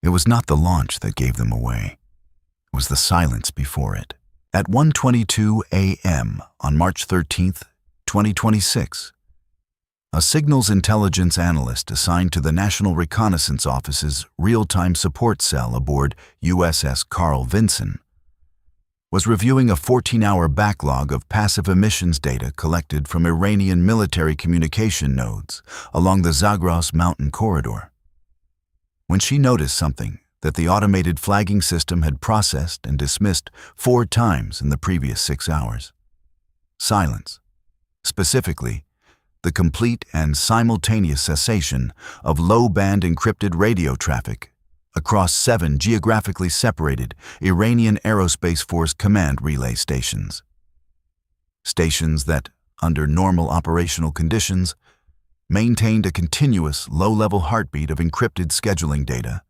It was not the launch that gave them away. It was the silence before it. At 1:22 a.m. on March 13, 2026, a signals intelligence analyst assigned to the National Reconnaissance Office's real-time support cell aboard USS Carl Vinson was reviewing a 14-hour backlog of passive emissions data collected from Iranian military communication nodes along the Zagros mountain corridor. When she noticed something that the automated flagging system had processed and dismissed 4 times in the previous 6 hours. Silence. Specifically, the complete and simultaneous cessation of low-band encrypted radio traffic across 7 geographically separated Iranian Aerospace Force command relay stations. Stations that, under normal operational conditions, maintained a continuous low-level heartbeat of encrypted scheduling data,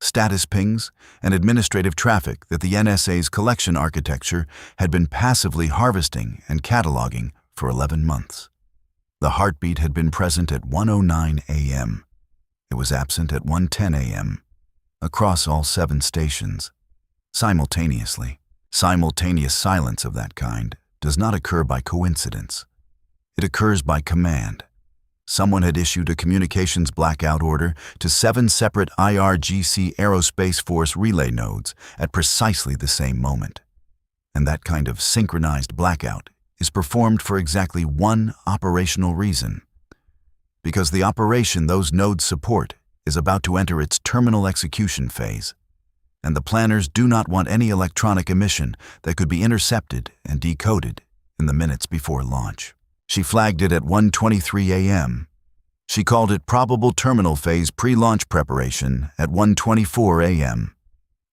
status pings, and administrative traffic that the NSA's collection architecture had been passively harvesting and cataloging for 11 months. The heartbeat had been present at 1:09 a.m. It was absent at 1:10 a.m. across all 7 stations, simultaneously. Simultaneous silence of that kind does not occur by coincidence. It occurs by command. Someone had issued a communications blackout order to 7 separate IRGC Aerospace Force relay nodes at precisely the same moment. And that kind of synchronized blackout is performed for exactly one operational reason. Because the operation those nodes support is about to enter its terminal execution phase, and the planners do not want any electronic emission that could be intercepted and decoded in the minutes before launch. She flagged it at 1:23 a.m. She called it probable terminal phase pre-launch preparation at 1:24 a.m.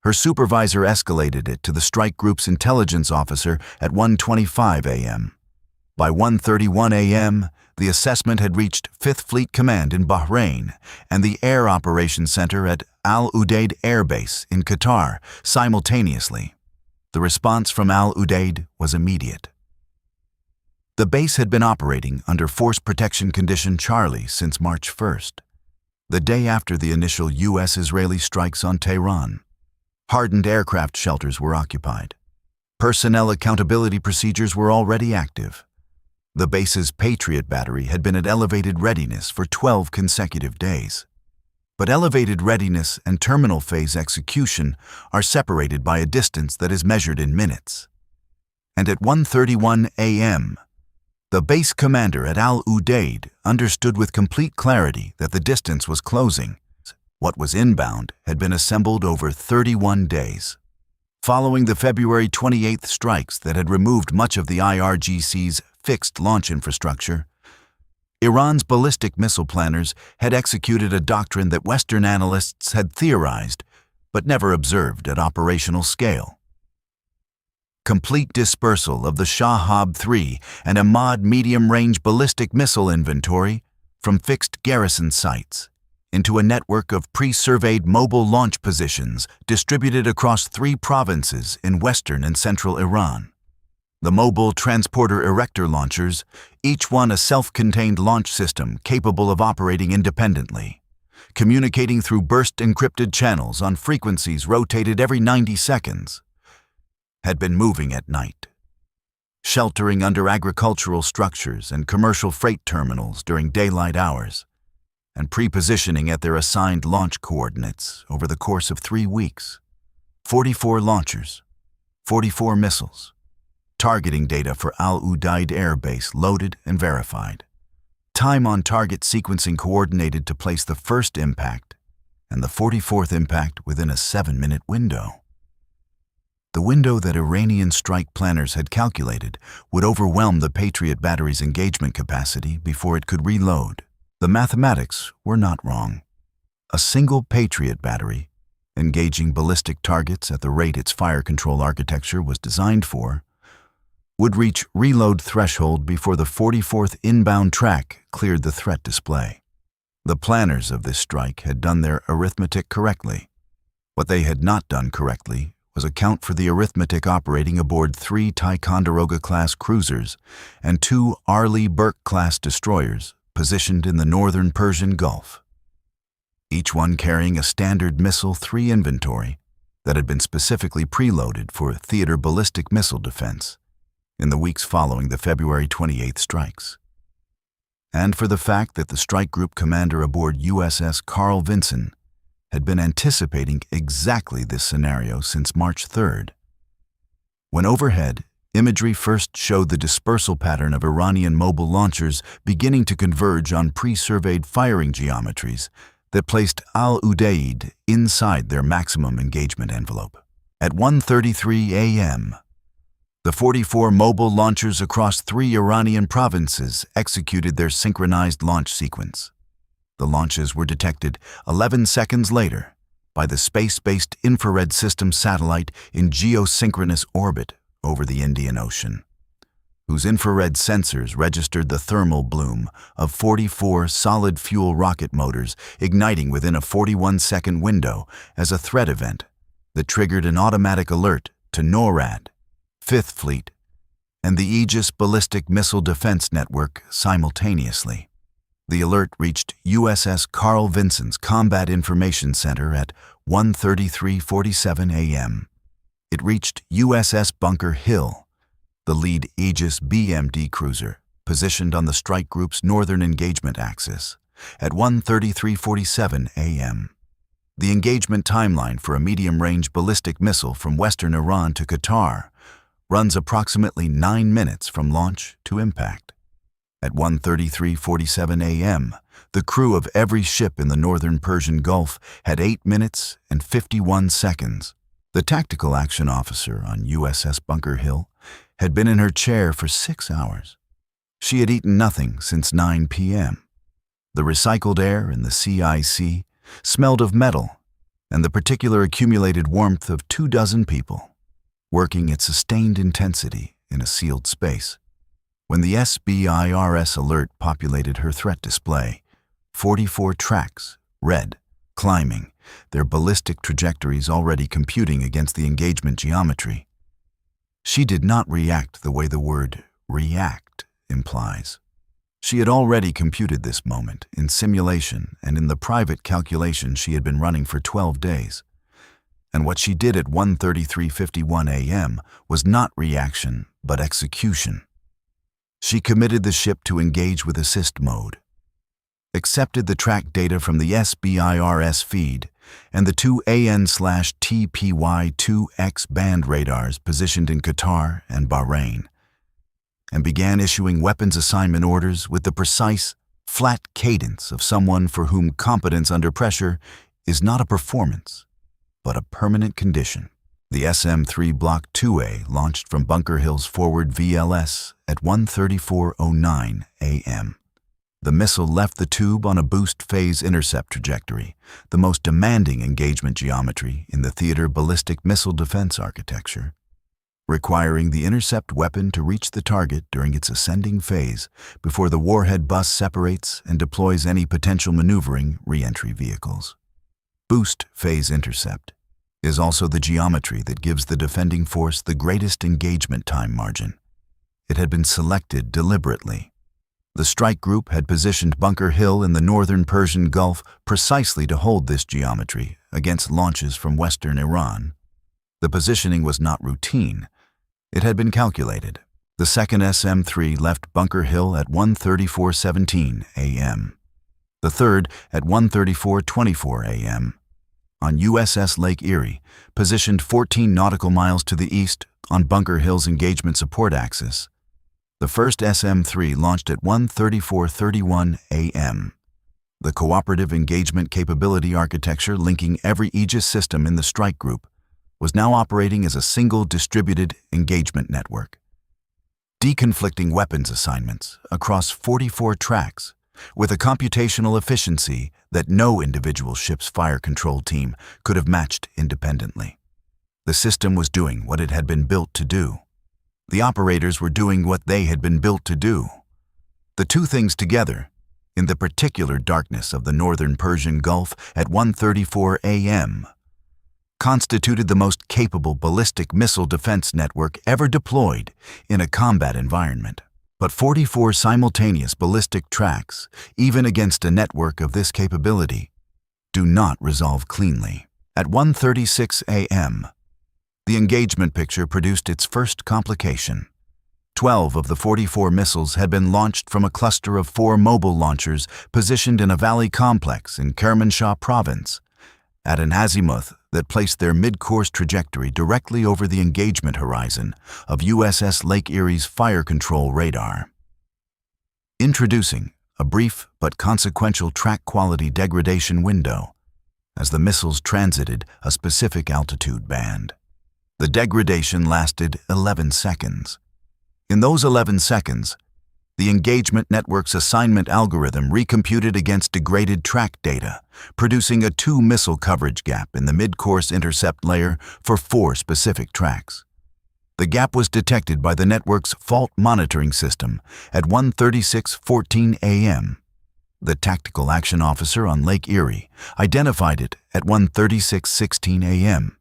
Her supervisor escalated it to the strike group's intelligence officer at 1:25 a.m. By 1:31 a.m., the assessment had reached 5th Fleet Command in Bahrain and the Air Operations Center at Al Udeid Air Base in Qatar simultaneously. The response from Al Udeid was immediate. The base had been operating under Force Protection Condition Charlie since March 1st, the day after the initial U.S.-Israeli strikes on Tehran. Hardened aircraft shelters were occupied. Personnel accountability procedures were already active. The base's Patriot battery had been at elevated readiness for 12 consecutive days. But elevated readiness and terminal phase execution are separated by a distance that is measured in minutes. And at 1:31 a.m., the base commander at Al Udeid understood with complete clarity that the distance was closing. What was inbound had been assembled over 31 days. Following the February 28th strikes that had removed much of the IRGC's fixed launch infrastructure, Iran's ballistic missile planners had executed a doctrine that Western analysts had theorized but never observed at operational scale. Complete dispersal of the Shahab-3 and Ahmad medium-range ballistic missile inventory from fixed garrison sites into a network of pre-surveyed mobile launch positions distributed across 3 provinces in western and central Iran. The mobile transporter erector launchers, each one a self-contained launch system capable of operating independently, communicating through burst-encrypted channels on frequencies rotated every 90 seconds, had been moving at night, sheltering under agricultural structures and commercial freight terminals during daylight hours, and pre-positioning at their assigned launch coordinates over the course of 3 weeks. 44 launchers, 44 missiles, targeting data for Al Udeid Air Base loaded and verified. Time on target sequencing coordinated to place the first impact and the 44th impact within a 7-minute window. The window that Iranian strike planners had calculated would overwhelm the Patriot battery's engagement capacity before it could reload. The mathematics were not wrong. A single Patriot battery, engaging ballistic targets at the rate its fire control architecture was designed for, would reach reload threshold before the 44th inbound track cleared the threat display. The planners of this strike had done their arithmetic correctly. What they had not done correctly was account for the arithmetic operating aboard 3 Ticonderoga-class cruisers and 2 Arleigh Burke-class destroyers positioned in the northern Persian Gulf. each one carrying a standard Missile-3 inventory that had been specifically preloaded for theater ballistic missile defense in the weeks following the February 28th strikes. And for the fact that the strike group commander aboard USS Carl Vinson had been anticipating exactly this scenario since March 3rd. When overhead, imagery first showed the dispersal pattern of Iranian mobile launchers beginning to converge on pre-surveyed firing geometries that placed Al-Udeid inside their maximum engagement envelope. At 1:33 a.m., the 44 mobile launchers across 3 Iranian provinces executed their synchronized launch sequence. The launches were detected 11 seconds later by the space-based infrared system satellite in geosynchronous orbit over the Indian Ocean, whose infrared sensors registered the thermal bloom of 44 solid-fuel rocket motors igniting within a 41-second window as a threat event that triggered an automatic alert to NORAD, 5th Fleet, and the Aegis Ballistic Missile Defense Network simultaneously. The alert reached USS Carl Vinson's Combat Information Center at 1:33:47 a.m. It reached USS Bunker Hill, the lead Aegis BMD cruiser, positioned on the strike group's northern engagement axis, at 1:33:47 a.m. The engagement timeline for a medium-range ballistic missile from western Iran to Qatar runs approximately 9 minutes from launch to impact. At 1:33:47 a.m., the crew of every ship in the northern Persian Gulf had 8 minutes and 51 seconds. The tactical action officer on USS Bunker Hill had been in her chair for 6 hours. She had eaten nothing since 9 p.m. The recycled air in the CIC smelled of metal and the particular accumulated warmth of 24 people working at sustained intensity in a sealed space. When the SBIRS alert populated her threat display, 44 tracks, red, climbing, their ballistic trajectories already computing against the engagement geometry. She did not react the way the word react implies. She had already computed this moment in simulation and in the private calculation she had been running for 12 days. And what she did at 1:33:51 a.m. was not reaction, but execution. She committed the ship to engage with assist mode, accepted the track data from the SBIRS feed and the 2 AN/TPY-2X band radars positioned in Qatar and Bahrain, and began issuing weapons assignment orders with the precise, flat cadence of someone for whom competence under pressure is not a performance, but a permanent condition. The SM-3 Block 2A launched from Bunker Hill's forward VLS at 1:34:09 a.m. The missile left the tube on a boost phase intercept trajectory, the most demanding engagement geometry in the theater ballistic missile defense architecture, requiring the intercept weapon to reach the target during its ascending phase before the warhead bus separates and deploys any potential maneuvering re-entry vehicles. Boost phase intercept is also the geometry that gives the defending force the greatest engagement time margin. It had been selected deliberately. The strike group had positioned Bunker Hill in the northern Persian Gulf precisely to hold this geometry against launches from western Iran. The positioning was not routine. It had been calculated. The second SM-3 left Bunker Hill at 1:34:17 a.m. The third at 1:34:24 a.m. on USS Lake Erie, positioned 14 nautical miles to the east on Bunker Hill's engagement support axis. The first SM-3 launched at 1:34:31 a.m. The cooperative engagement capability architecture linking every Aegis system in the strike group was now operating as a single distributed engagement network. Deconflicting weapons assignments across 44 tracks with a computational efficiency that no individual ship's fire control team could have matched independently. The system was doing what it had been built to do. The operators were doing what they had been built to do. The two things together, in the particular darkness of the northern Persian Gulf at 1:34 a.m., constituted the most capable ballistic missile defense network ever deployed in a combat environment. But 44 simultaneous ballistic tracks, even against a network of this capability, do not resolve cleanly. At 1:36 a.m., the engagement picture produced its first complication. 12 of the 44 missiles had been launched from a cluster of 4 mobile launchers positioned in a valley complex in Kermanshah province, at an azimuth that placed their mid-course trajectory directly over the engagement horizon of USS Lake Erie's fire control radar. Introducing a brief but consequential track quality degradation window as the missiles transited a specific altitude band. The degradation lasted 11 seconds. In those 11 seconds, the engagement network's assignment algorithm recomputed against degraded track data, producing a 2-missile coverage gap in the mid-course intercept layer for 4 specific tracks. The gap was detected by the network's fault monitoring system at 1:36:14 a.m. The tactical action officer on Lake Erie identified it at 1:36:16 a.m.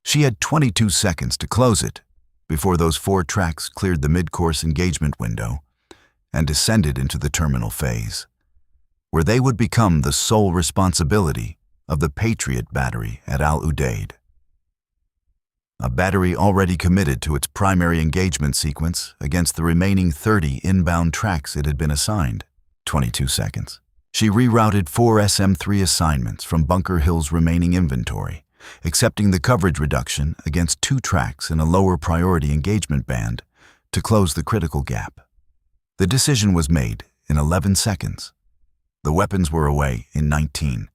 She had 22 seconds to close it before those 4 tracks cleared the mid-course engagement window and descended into the terminal phase, where they would become the sole responsibility of the Patriot battery at Udeid. A battery already committed to its primary engagement sequence against the remaining 30 inbound tracks it had been assigned. 22 seconds. She rerouted 4 SM-3 assignments from Bunker Hill's remaining inventory, accepting the coverage reduction against 2 tracks in a lower priority engagement band to close the critical gap. The decision was made in 11 seconds. The weapons were away in 19.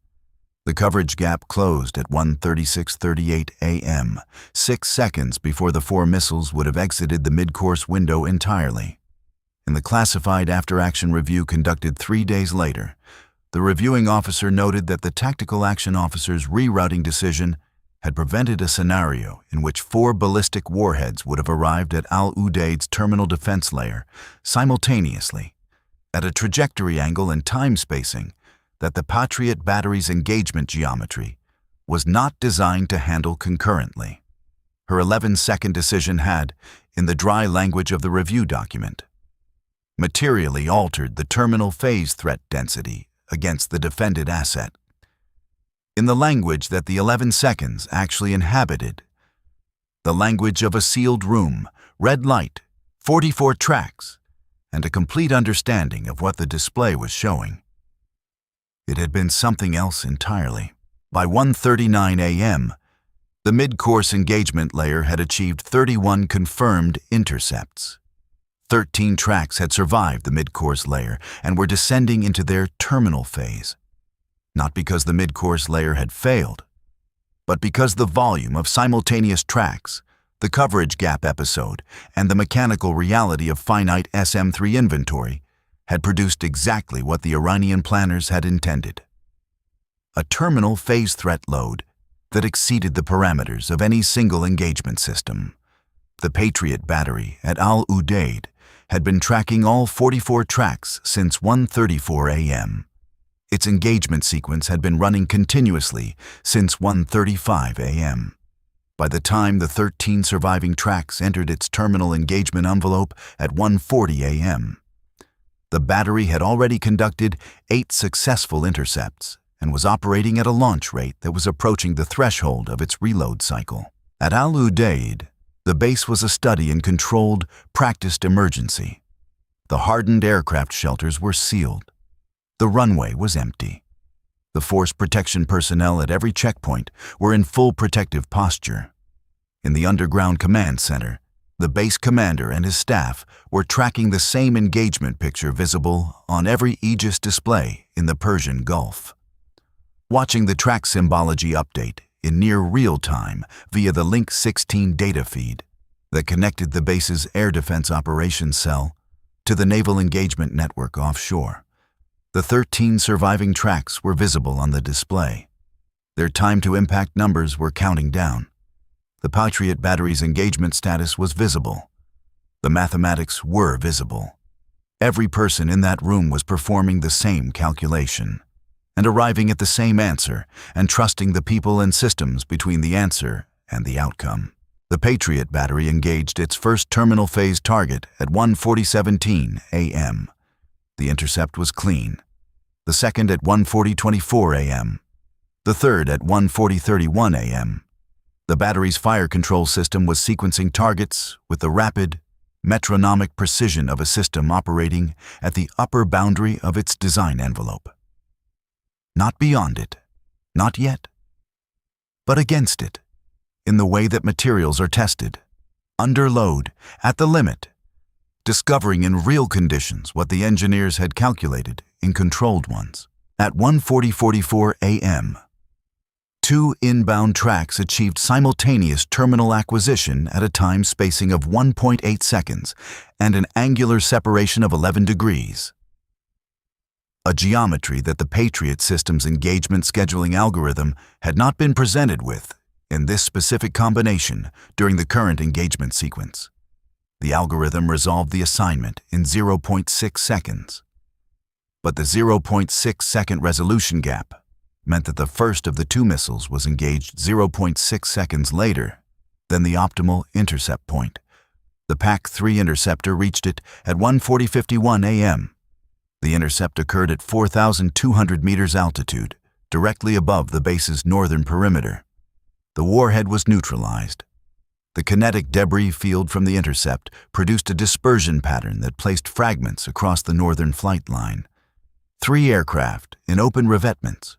The coverage gap closed at 1:36:38 a.m., 6 seconds before the 4 missiles would have exited the mid-course window entirely. In the classified after-action review conducted 3 days later, the reviewing officer noted that the tactical action officer's rerouting decision had prevented a scenario in which 4 ballistic warheads would have arrived at Udeid's terminal defense layer simultaneously, at a trajectory angle and time spacing that the Patriot battery's engagement geometry was not designed to handle concurrently. Her 11-second decision had, in the dry language of the review document, materially altered the terminal phase threat density against the defended asset. In the language that the 11 seconds actually inhabited, the language of a sealed room, red light, 44 tracks, and a complete understanding of what the display was showing. It had been something else entirely. By 1:39 a.m., the mid-course engagement layer had achieved 31 confirmed intercepts. 13 tracks had survived the mid-course layer and were descending into their terminal phase, not because the mid-course layer had failed, but because the volume of simultaneous tracks, the coverage gap episode, and the mechanical reality of finite SM-3 inventory had produced exactly what the Iranian planners had intended. A terminal phase threat load that exceeded the parameters of any single engagement system. The Patriot battery at Udeid had been tracking all 44 tracks since 1:34 a.m. Its engagement sequence had been running continuously since 1:35 a.m. By the time the 13 surviving tracks entered its terminal engagement envelope at 1:40 a.m., the battery had already conducted 8 successful intercepts and was operating at a launch rate that was approaching the threshold of its reload cycle. At Udeid, the base was a study in controlled, practiced emergency. The hardened aircraft shelters were sealed. The runway was empty. The force protection personnel at every checkpoint were in full protective posture. In the underground command center, the base commander and his staff were tracking the same engagement picture visible on every Aegis display in the Persian Gulf. Watching the track symbology update in near real time via the Link 16 data feed that connected the base's air defense operations cell to the naval engagement network offshore. The 13 surviving tracks were visible on the display. Their time to impact numbers were counting down. The Patriot battery's engagement status was visible. The mathematics were visible. Every person in that room was performing the same calculation and arriving at the same answer and trusting the people and systems between the answer and the outcome. The Patriot battery engaged its first terminal phase target at 1:40:17 a.m. The intercept was clean. The second at 1:40:24 a.m. The third at 1:40:31 a.m. The battery's fire control system was sequencing targets with the rapid, metronomic precision of a system operating at the upper boundary of its design envelope. Not beyond it, not yet, but against it, in the way that materials are tested, under load, at the limit, discovering in real conditions what the engineers had calculated in controlled ones. At 1:40:44 a.m., 2 inbound tracks achieved simultaneous terminal acquisition at a time spacing of 1.8 seconds and an angular separation of 11 degrees. A geometry that the Patriot system's engagement scheduling algorithm had not been presented with in this specific combination during the current engagement sequence. The algorithm resolved the assignment in 0.6 seconds. But the 0.6 second resolution gap meant that the first of the 2 missiles was engaged 0.6 seconds later than the optimal intercept point. The PAC-3 interceptor reached it at 1:40:51 a.m. The intercept occurred at 4,200 meters altitude, directly above the base's northern perimeter. The warhead was neutralized. The kinetic debris field from the intercept produced a dispersion pattern that placed fragments across the northern flight line. 3 aircraft in open revetments,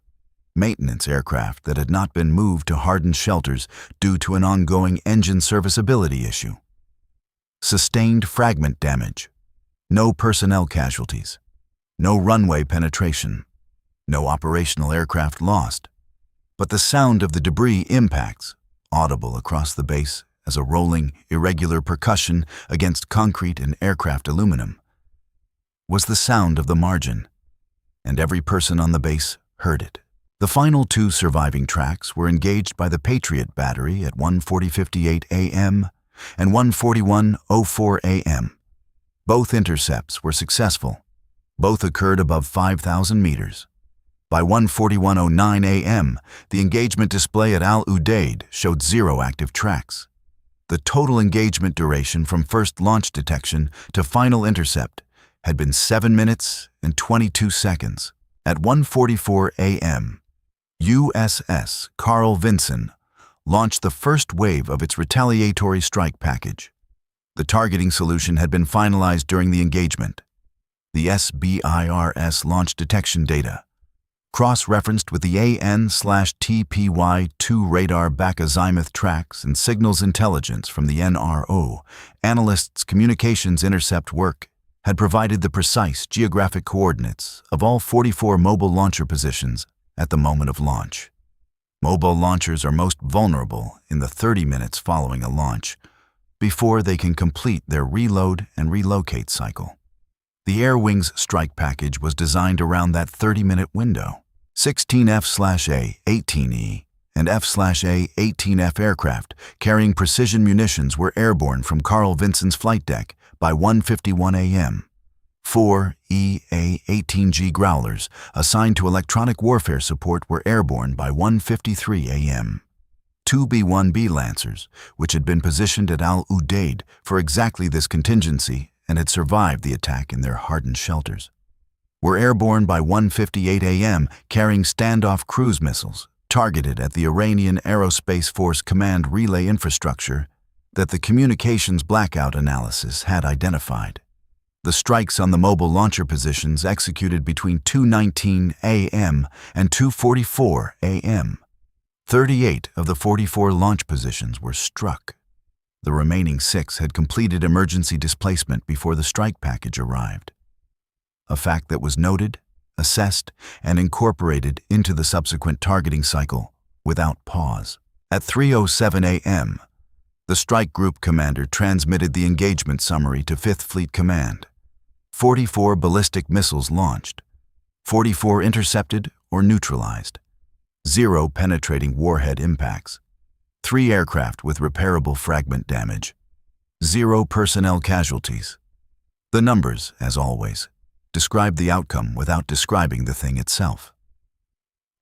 maintenance aircraft that had not been moved to hardened shelters due to an ongoing engine serviceability issue. Sustained fragment damage, no personnel casualties, no runway penetration, no operational aircraft lost, but the sound of the debris impacts, audible across the base as a rolling, irregular percussion against concrete and aircraft aluminum, was the sound of the margin, and every person on the base heard it. The final 2 surviving tracks were engaged by the Patriot battery at 1:40:58 a.m. and 1:41:04 a.m. Both intercepts were successful. Both occurred above 5,000 meters. By 1:41:09 a.m., the engagement display at Udeid showed 0 active tracks. The total engagement duration from first launch detection to final intercept had been 7 minutes and 22 seconds. At 1:44 a.m., USS Carl Vinson launched the first wave of its retaliatory strike package. The targeting solution had been finalized during the engagement. The SBIRS launch detection data, cross-referenced with the AN/TPY-2 radar back-azimuth tracks and signals intelligence from the NRO, analyst's communications intercept work, had provided the precise geographic coordinates of all 44 mobile launcher positions at the moment of launch. Mobile launchers are most vulnerable in the 30 minutes following a launch, before they can complete their reload and relocate cycle. The Air Wing's strike package was designed around that 30-minute window. 16 F/A 18E and F/A 18F aircraft carrying precision munitions were airborne from Carl Vinson's flight deck by 1:51 a.m. 4 EA-18G Growlers assigned to electronic warfare support were airborne by 1:53 a.m. 2 B-1B Lancers, which had been positioned at Udeid for exactly this contingency and had survived the attack in their hardened shelters, were airborne by 1:58 a.m. carrying standoff cruise missiles targeted at the Iranian Aerospace Force command relay infrastructure that the communications blackout analysis had identified. The strikes on the mobile launcher positions executed between 2:19 a.m. and 2:44 a.m. 38 of the 44 launch positions were struck. The remaining 6 had completed emergency displacement before the strike package arrived, a fact that was noted, assessed, and incorporated into the subsequent targeting cycle without pause. At 3:07 a.m., the strike group commander transmitted the engagement summary to 5th Fleet Command. 44 ballistic missiles launched, 44 intercepted or neutralized, 0 penetrating warhead impacts, 3 aircraft with repairable fragment damage, 0 personnel casualties. The numbers, as always, describe the outcome without describing the thing itself.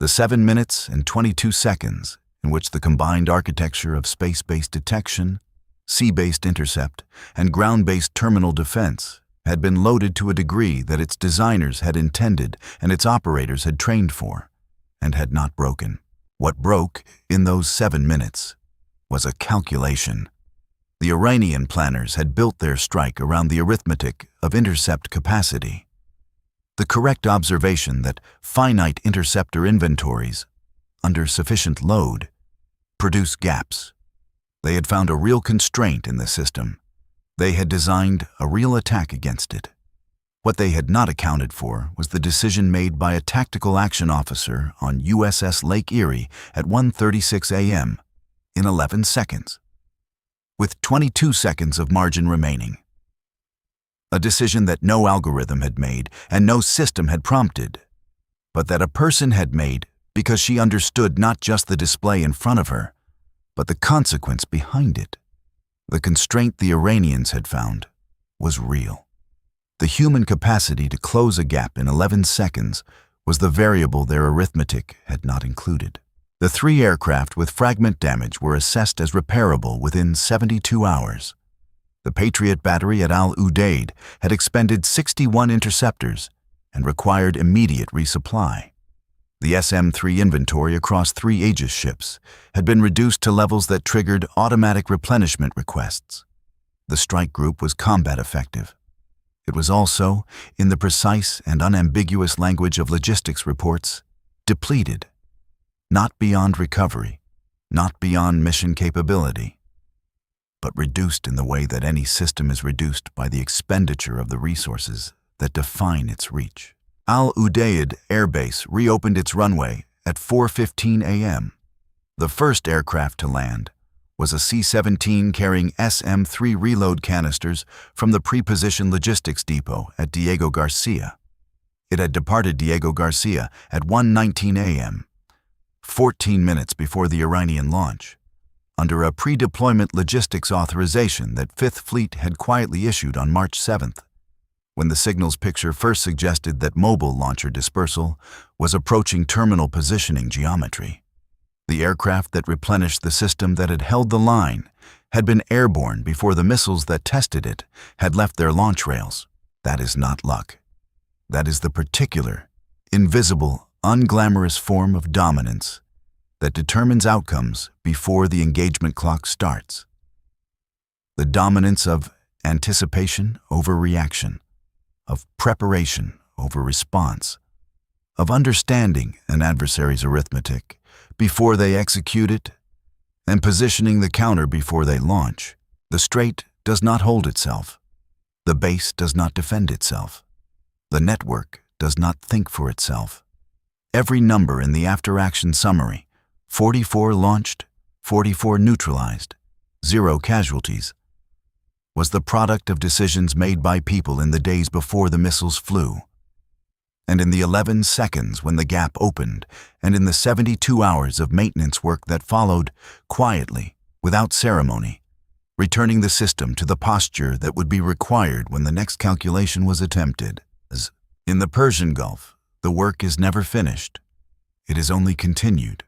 The 7 minutes and 22 seconds in which the combined architecture of space-based detection, sea-based intercept, and ground-based terminal defense had been loaded to a degree that its designers had intended and its operators had trained for, and had not broken. What broke in those 7 minutes was a calculation. The Iranian planners had built their strike around the arithmetic of intercept capacity. The correct observation that finite interceptor inventories, under sufficient load, produce gaps. They had found a real constraint in the system. They had designed a real attack against it. What they had not accounted for was the decision made by a tactical action officer on USS Lake Erie at 1:36 a.m. in 11 seconds, with 22 seconds of margin remaining. A decision that no algorithm had made and no system had prompted, but that a person had made because she understood not just the display in front of her, but the consequence behind it. The constraint the Iranians had found was real. The human capacity to close a gap in 11 seconds was the variable their arithmetic had not included. The 3 aircraft with fragment damage were assessed as repairable within 72 hours. The Patriot battery at Udeid had expended 61 interceptors and required immediate resupply. The SM-3 inventory across 3 Aegis ships had been reduced to levels that triggered automatic replenishment requests. The strike group was combat effective. It was also, in the precise and unambiguous language of logistics reports, depleted. Not beyond recovery, not beyond mission capability, but reduced in the way that any system is reduced by the expenditure of the resources that define its reach. Udeid Air Base reopened its runway at 4:15 a.m. The first aircraft to land was a C-17 carrying SM-3 reload canisters from the pre-positioned logistics depot at Diego Garcia. It had departed Diego Garcia at 1:19 a.m., 14 minutes before the Iranian launch, under a pre-deployment logistics authorization that Fifth Fleet had quietly issued on March 7th, when the signals picture first suggested that mobile launcher dispersal was approaching terminal positioning geometry. The aircraft that replenished the system that had held the line had been airborne before the missiles that tested it had left their launch rails. That is not luck. That is the particular, invisible, unglamorous form of dominance that determines outcomes before the engagement clock starts. The dominance of anticipation over reaction, of preparation over response, of understanding an adversary's arithmetic before they execute it, and positioning the counter before they launch. The straight does not hold itself. The base does not defend itself. The network does not think for itself. Every number in the after-action summary, 44 launched, 44 neutralized, 0 casualties, was the product of decisions made by people in the days before the missiles flew. And in the 11 seconds when the gap opened, and in the 72 hours of maintenance work that followed, quietly, without ceremony, returning the system to the posture that would be required when the next calculation was attempted. In the Persian Gulf, the work is never finished. It is only continued.